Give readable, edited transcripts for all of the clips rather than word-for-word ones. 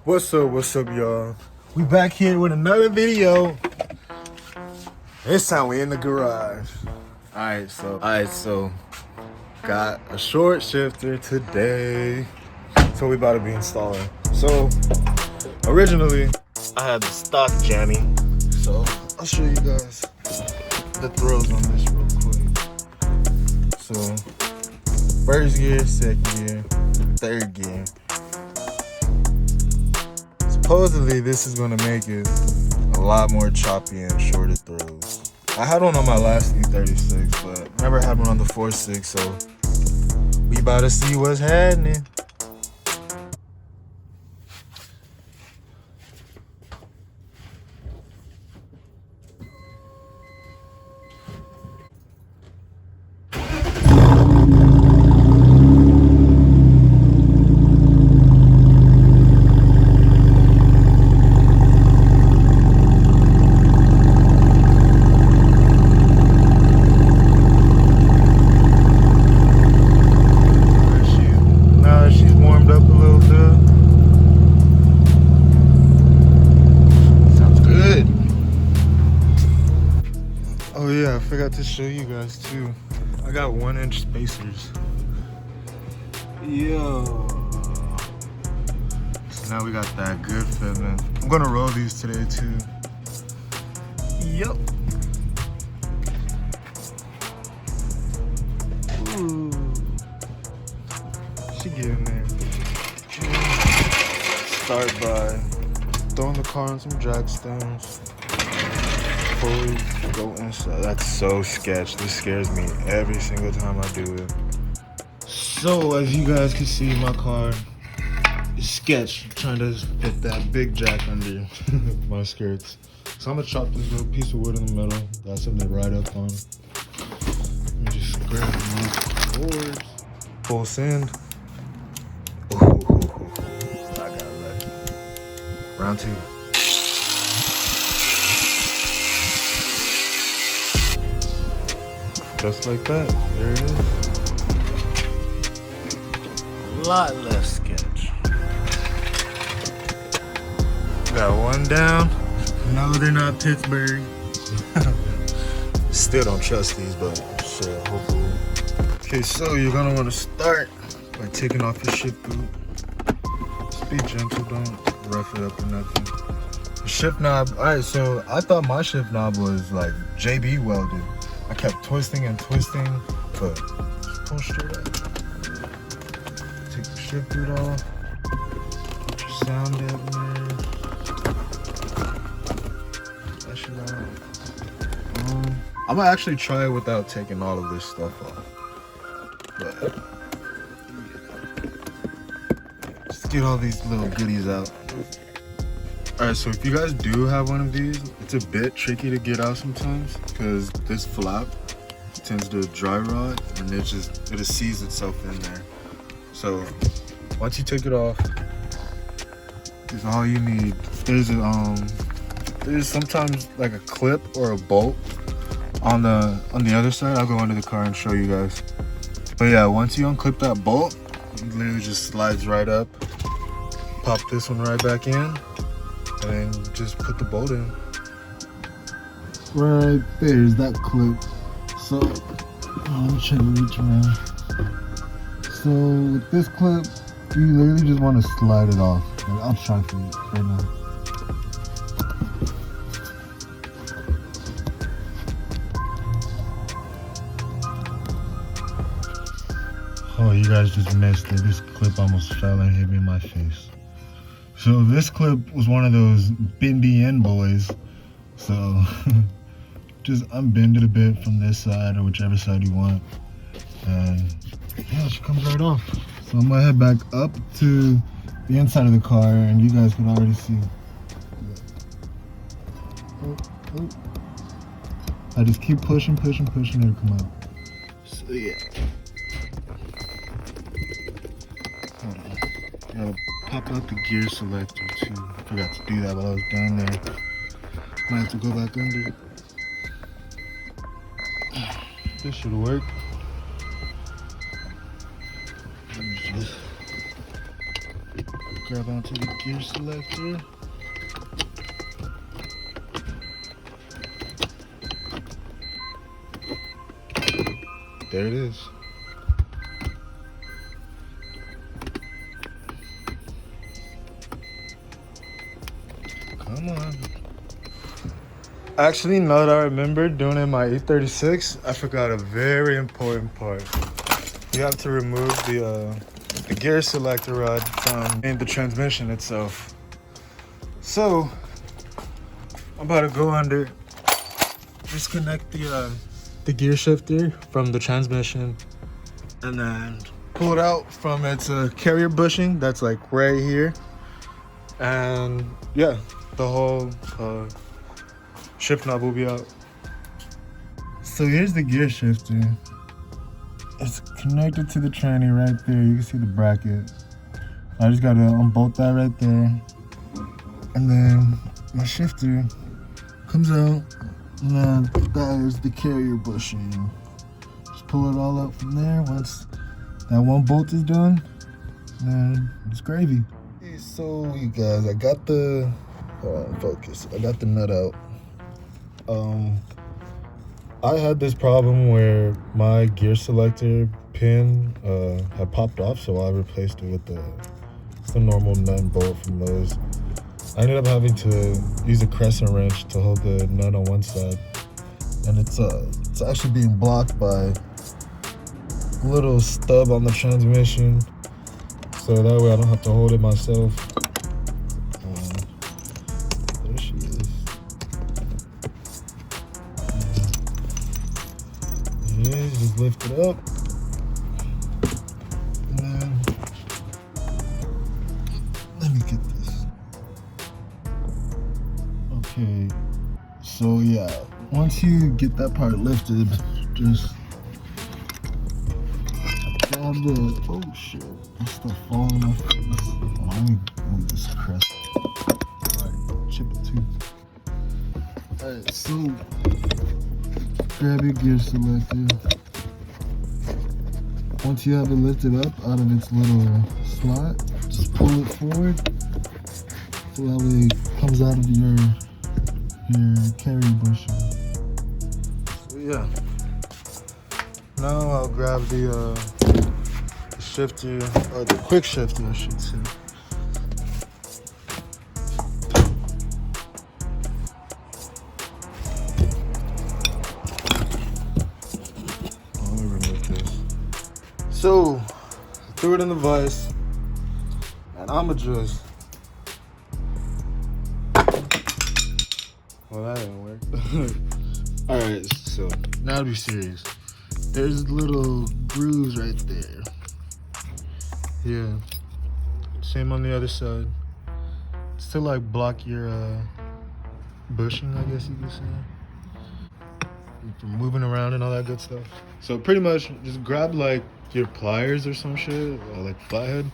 What's up, y'all? We back here with another video. This time we in the garage. Alright, so got a short shifter today. So we about to be installing. So originally I had the stock jammy. So I'll show you guys the throws on this real quick. So first gear, second gear, third gear. Supposedly this is gonna make it a lot more choppy and shorter throws. I had one on my last E36, but never had one on the 4.6, so we about to see what's happening. Oh yeah, I forgot to show you guys too. I got 1-inch spacers. Yo. So now we got that good fitment. I'm gonna roll these today too. Yup. Ooh. She getting there. Start by throwing the car on some drag stones. Fully go inside. That's so sketch. This scares me every single time I do it. So as you guys can see, my car is sketch, trying to fit that big jack under my skirts. So I'm gonna chop this little piece of wood in the middle. Got something to ride up on. Let me just grab my boards. Full sand. Ooh, I got lucky. Round two. Just like that, there it is. A lot less sketch. Got one down. No, they're not Pittsburgh. Still don't trust these, but shit, hopefully. Okay, so you're gonna wanna start by taking off your shift boot. Just be gentle, don't rough it up or nothing. The shift knob, alright, so I thought my shift knob was like JB welded. I kept twisting and twisting, but just pull straight up. Take the shift boot off. Put your sound dampener. That shit out. I'm gonna actually try it without taking all of this stuff off. But just get all these little goodies out. Alright, so if you guys do have one of these, it's a bit tricky to get out sometimes because this flap tends to dry rot and it just sees itself in there. So once you take it off, is all you need. There's sometimes like a clip or a bolt on the other side. I'll go under the car and show you guys. But yeah, once you unclip that bolt, it literally just slides right up. Pop this one right back in. And then just put the bolt in. Right there's that clip. So I'm trying to reach around. So with this clip, you literally just want to slide it off. I'll try for it right now. Oh, you guys just missed it. This clip almost fell and hit me in my face. So this clip was one of those bendy end boys. So just unbend it a bit from this side or whichever side you want. And yeah, she comes right off. So I'm gonna head back up to the inside of the car and you guys can already see. Oh. I just keep pushing, and it'll come out. So yeah. Hold on. Gotta pop out the gear selector too. Forgot to do that while I was down there. Might have to go back under. This should work. Grab onto the gear selector. There it is. Come on. Actually, now that I remember doing it in my 836, I forgot a very important part. You have to remove the gear selector rod from the transmission itself. So, I'm about to go under, disconnect the gear shifter from the transmission, and then pull it out from its carrier bushing that's like right here. And yeah, the whole shift knob will be out. So here's the gear shifter. It's connected to the tranny right there. You can see the bracket. I just gotta unbolt that right there. And then my shifter comes out, and then that is the carrier bushing. Just pull it all out from there. Once that one bolt is done, then it's gravy. So you guys, I got the, focus. I got the nut out. I had this problem where my gear selector pin had popped off, so I replaced it with the normal nut and bolt from those. I ended up having to use a crescent wrench to hold the nut on one side, and it's actually being blocked by a little stub on the transmission, so that way I don't have to hold it myself. There she is. There it is. Just lift it up, and then let me get this. Okay, so yeah, once you get that part lifted, just grab the, oh shit, that stuff falling off. Oh, let me move this crest. Alright, chip it too. Alright, so grab your gear selector. Once you have it lifted up out of its little slot, just pull it forward so that way it comes out of your carry bushing. So yeah. Now I'll grab the shifter, or the quick shifter I should say. Let me remove this. So, I threw it in the vise, and I'ma just, well, that didn't work. Alright, so now to be serious. There's little grooves right there. Yeah. Same on the other side. It's to like block your bushing, I guess you could say. From moving around and all that good stuff. So pretty much just grab like your pliers or some shit, or like flathead.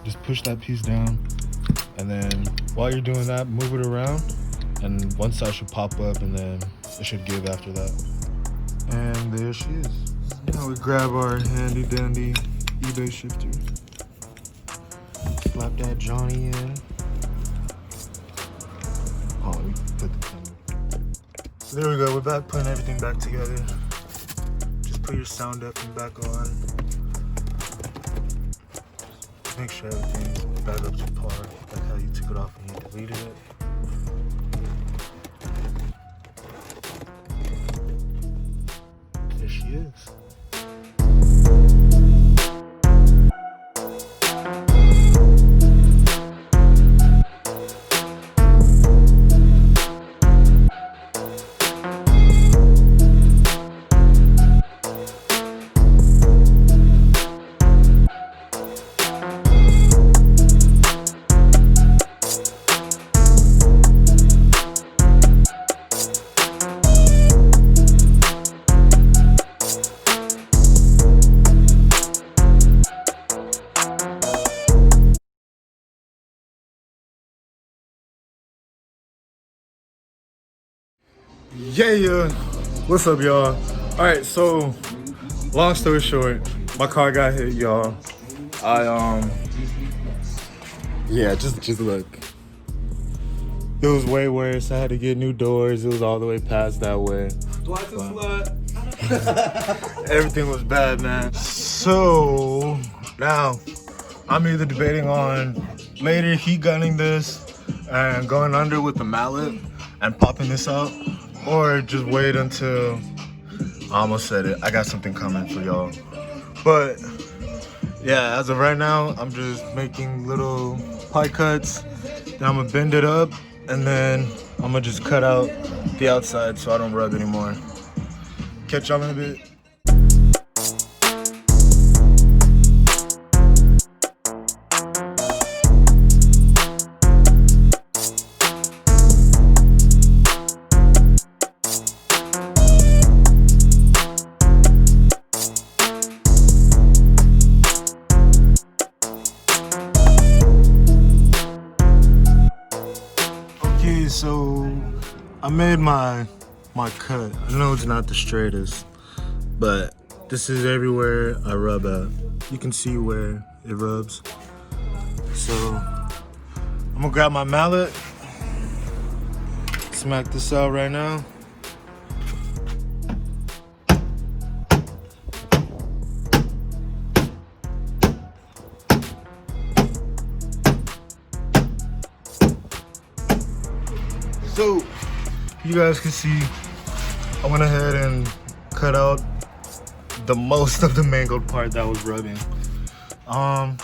Just push that piece down. And then while you're doing that, move it around. And one side should pop up, and then it should give after that. And there she is. Now we grab our handy dandy eBay shifter. Slap that Johnny in. Oh, let me put the camera. So there we go. We're back putting everything back together. Just put your sound up and back on. Make sure everything's back up to par, like how you took it off and you deleted it. There she is. Yeah, what's up, y'all? All right, so long story short, my car got hit, y'all. Yeah, just look. It was way worse. I had to get new doors. It was all the way past that way. Twice a slut. Everything was bad, man. So now I'm either debating on later heat gunning this and going under with the mallet and popping this out, or just wait until I almost said it. I got something coming for y'all. But yeah, as of right now, I'm just making little pie cuts. Then I'm gonna bend it up, and then I'm gonna just cut out the outside so I don't rub anymore. Catch y'all in a bit. So I made my cut. I know it's not the straightest, but this is everywhere I rub at. You can see where it rubs. So I'm gonna grab my mallet, smack this out right now. So you guys can see I went ahead and cut out the most of the mangled part that was rubbing. I'm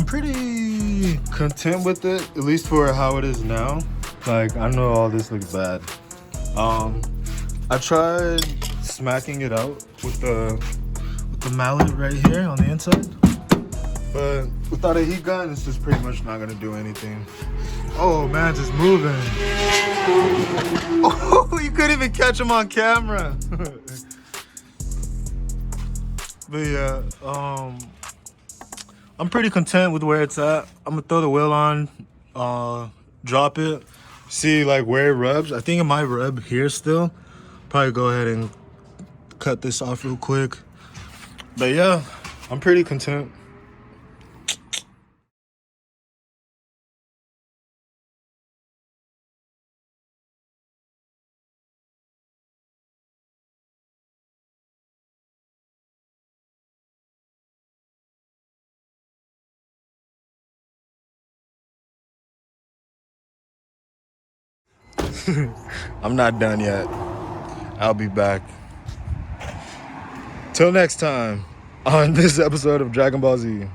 pretty content with it, at least for how it is now. Like, I know all this looks bad. I tried smacking it out with the mallet right here on the inside, but without a heat gun, it's just pretty much not gonna do anything. Oh man, just moving. Oh, you couldn't even catch him on camera. But yeah, I'm pretty content with where it's at. I'm gonna throw the wheel on, drop it, see like where it rubs. I think it might rub here still. Probably go ahead and cut this off real quick. But yeah, I'm pretty content. I'm not done yet. I'll be back. Till next time on this episode of Dragon Ball Z.